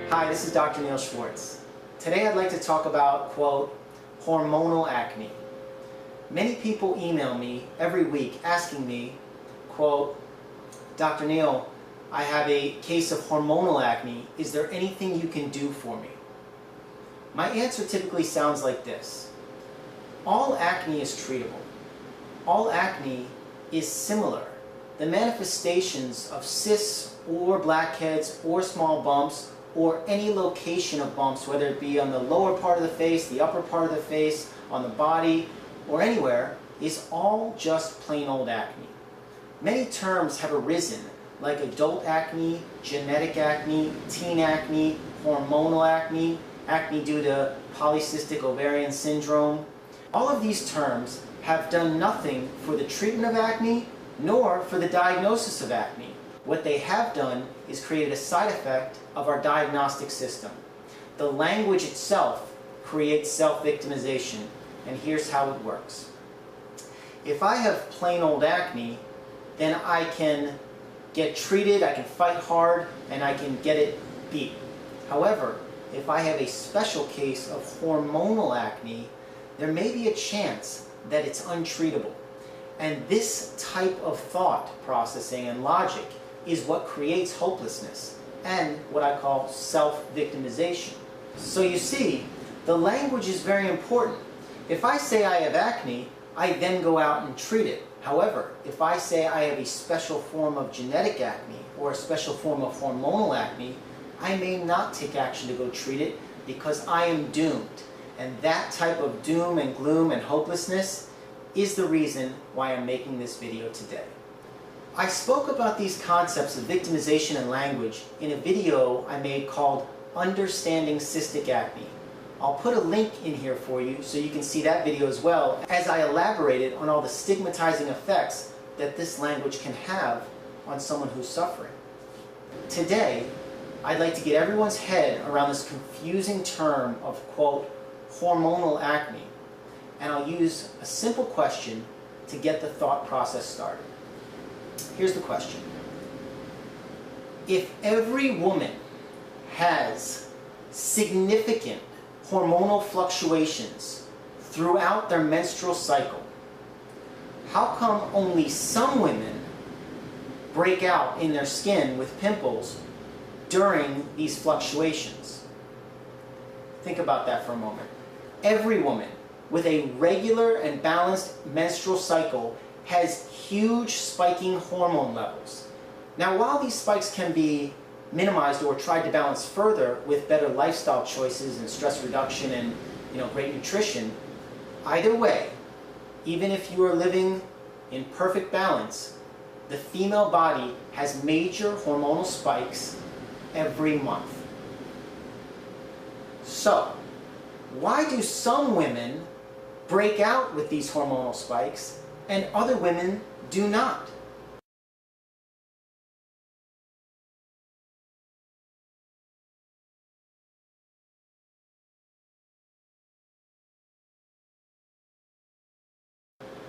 Hi, this is Dr. Neil Schwartz. Today I'd like to talk about, quote, hormonal acne. Many people email me every week asking me, quote, Dr. Neil, I have a case of hormonal acne. Is there anything you can do for me? My answer typically sounds like this. All acne is treatable. All acne is similar. The manifestations of cysts or blackheads or small bumps or any location of bumps, whether it be on the lower part of the face, the upper part of the face, on the body, or anywhere, is all just plain old acne. Many terms have arisen, like adult acne, genetic acne, teen acne, hormonal acne, acne due to polycystic ovarian syndrome. All of these terms have done nothing for the treatment of acne, nor for the diagnosis of acne. What they have done is created a side effect of our diagnostic system. The language itself creates self-victimization, and here's how it works. If I have plain old acne, then I can get treated, I can fight hard, and I can get it beat. However, if I have a special case of hormonal acne, there may be a chance that it's untreatable. And this type of thought processing and logic is what creates hopelessness and what I call self-victimization. So you see, the language is very important. If I say I have acne, I then go out and treat it. However, if I say I have a special form of genetic acne or a special form of hormonal acne, I may not take action to go treat it because I am doomed. And that type of doom and gloom and hopelessness is the reason why I'm making this video today. I spoke about these concepts of victimization and language in a video I made called Understanding Cystic Acne. I'll put a link in here for you so you can see that video as well, as I elaborated on all the stigmatizing effects that this language can have on someone who's suffering. Today, I'd like to get everyone's head around this confusing term of, quote, hormonal acne, and I'll use a simple question to get the thought process started. Here's the question. If every woman has significant hormonal fluctuations throughout their menstrual cycle, how come only some women break out in their skin with pimples during these fluctuations? Think about that for a moment. Every woman with a regular and balanced menstrual cycle has huge spiking hormone levels. Now, while these spikes can be minimized or tried to balance further with better lifestyle choices and stress reduction and great nutrition, either way, even if you are living in perfect balance, the female body has major hormonal spikes every month. So, why do some women break out with these hormonal spikes and other women do not?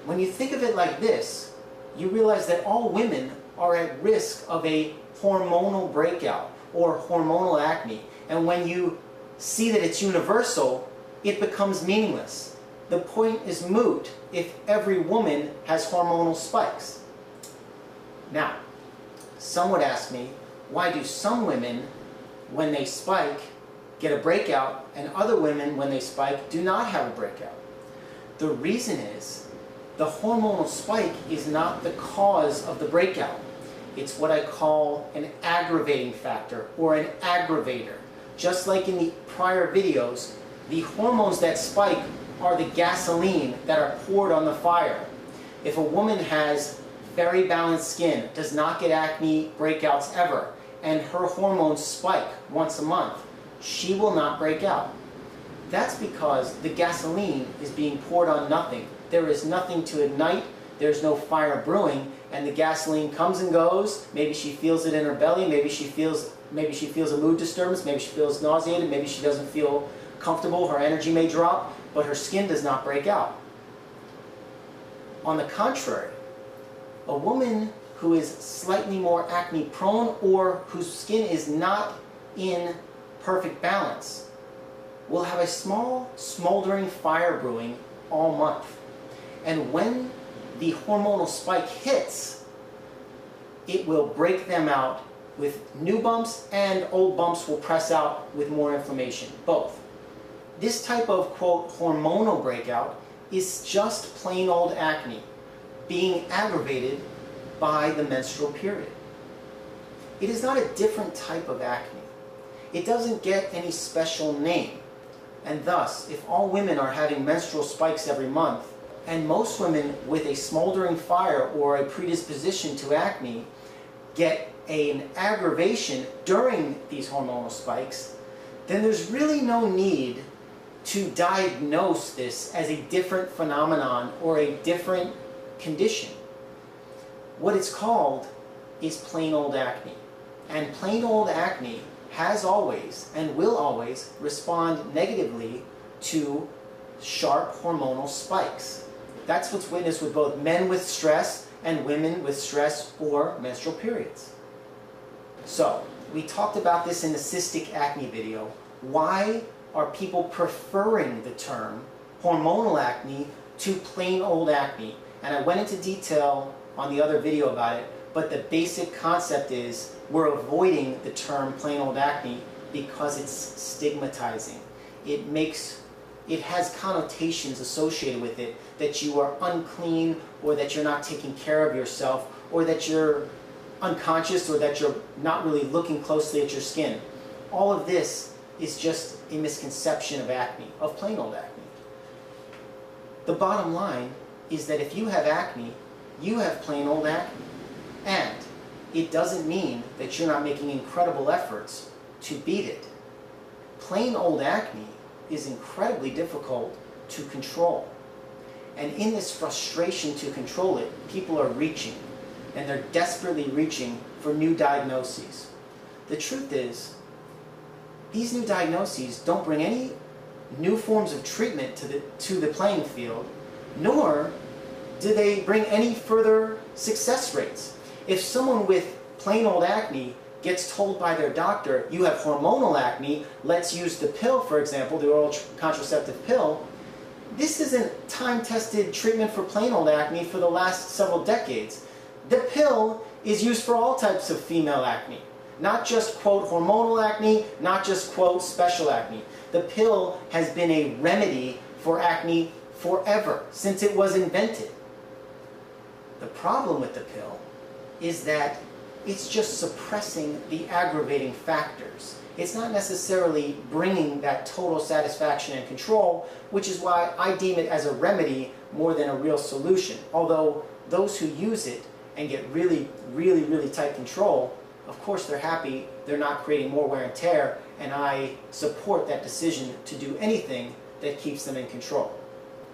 When you think of it like this, you realize that all women are at risk of a hormonal breakout or hormonal acne. And when you see that it's universal, it becomes meaningless. The point is moot if every woman has hormonal spikes. Now, some would ask me, why do some women, when they spike, get a breakout, and other women, when they spike, do not have a breakout? The reason is, the hormonal spike is not the cause of the breakout. It's what I call an aggravating factor or an aggravator. Just like in the prior videos, the hormones that spike are the gasoline that are poured on the fire. If a woman has very balanced skin, does not get acne breakouts ever, and her hormones spike once a month, she will not break out. That's because the gasoline is being poured on nothing. There is nothing to ignite, there's no fire brewing, and the gasoline comes and goes. Maybe she feels it in her belly, maybe she feels a mood disturbance, maybe she feels nauseated, maybe she doesn't feel comfortable, her energy may drop, but her skin does not break out. On the contrary, a woman who is slightly more acne prone or whose skin is not in perfect balance, will have a small smoldering fire brewing all month. And when the hormonal spike hits, it will break them out with new bumps, and old bumps will press out with more inflammation, both. This type of, quote, hormonal breakout is just plain old acne being aggravated by the menstrual period. It is not a different type of acne. It doesn't get any special name. And thus, if all women are having menstrual spikes every month, and most women with a smoldering fire or a predisposition to acne get an aggravation during these hormonal spikes, then there's really no need to diagnose this as a different phenomenon or a different condition. What it's called is plain old acne. And plain old acne has always and will always respond negatively to sharp hormonal spikes. That's what's witnessed with both men with stress and women with stress or menstrual periods. So, we talked about this in the cystic acne video. Why are people preferring the term hormonal acne to plain old acne? And I went into detail on the other video about it, but the basic concept is we're avoiding the term plain old acne because it's stigmatizing. It has connotations associated with it that you are unclean, or that you're not taking care of yourself, or that you're unconscious, or that you're not really looking closely at your skin. All of this is just a misconception of acne, of plain old acne. The bottom line is that if you have acne, you have plain old acne. And it doesn't mean that you're not making incredible efforts to beat it. Plain old acne is incredibly difficult to control. And in this frustration to control it, people are reaching, and they're desperately reaching for new diagnoses. The truth is, these new diagnoses don't bring any new forms of treatment to the playing field, nor do they bring any further success rates. If someone with plain old acne gets told by their doctor, you have hormonal acne, let's use the pill, for example, the oral contraceptive pill, this isn't time-tested treatment for plain old acne for the last several decades. The pill is used for all types of female acne, not just, quote, hormonal acne, not just, quote, special acne. The pill has been a remedy for acne forever, since it was invented. The problem with the pill is that it's just suppressing the aggravating factors. It's not necessarily bringing that total satisfaction and control, which is why I deem it as a remedy more than a real solution. Although those who use it and get really, really, really tight control, of course they're happy, they're not creating more wear and tear, and I support that decision to do anything that keeps them in control.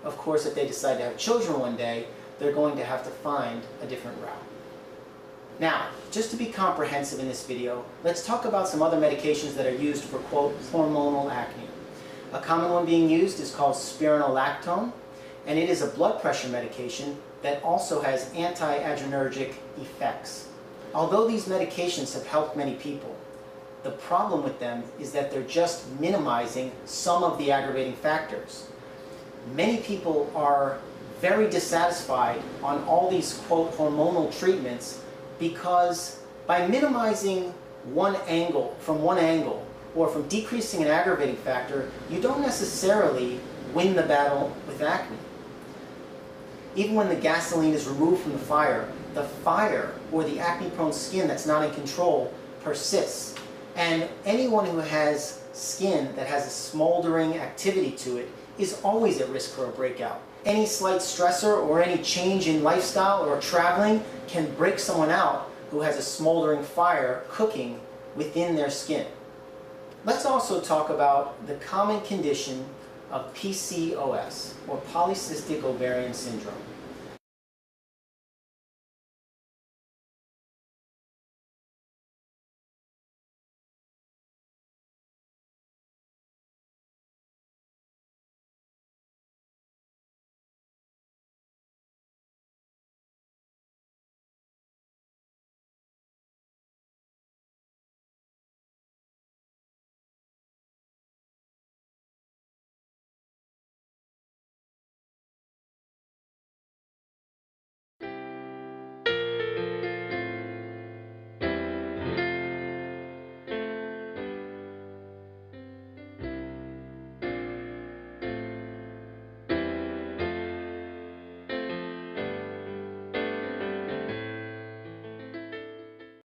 Of course, if they decide to have children one day, they're going to have to find a different route. Now, just to be comprehensive in this video, let's talk about some other medications that are used for, quote, hormonal acne. A common one being used is called spironolactone, and it is a blood pressure medication that also has anti-adrenergic effects. Although these medications have helped many people, the problem with them is that they're just minimizing some of the aggravating factors. Many people are very dissatisfied on all these, quote, hormonal treatments because by minimizing one angle, or from decreasing an aggravating factor, you don't necessarily win the battle with acne. Even when the gasoline is removed from the fire or the acne-prone skin that's not in control persists. And anyone who has skin that has a smoldering activity to it is always at risk for a breakout. Any slight stressor or any change in lifestyle or traveling can break someone out who has a smoldering fire cooking within their skin. Let's also talk about the common condition of PCOS, or polycystic ovarian syndrome.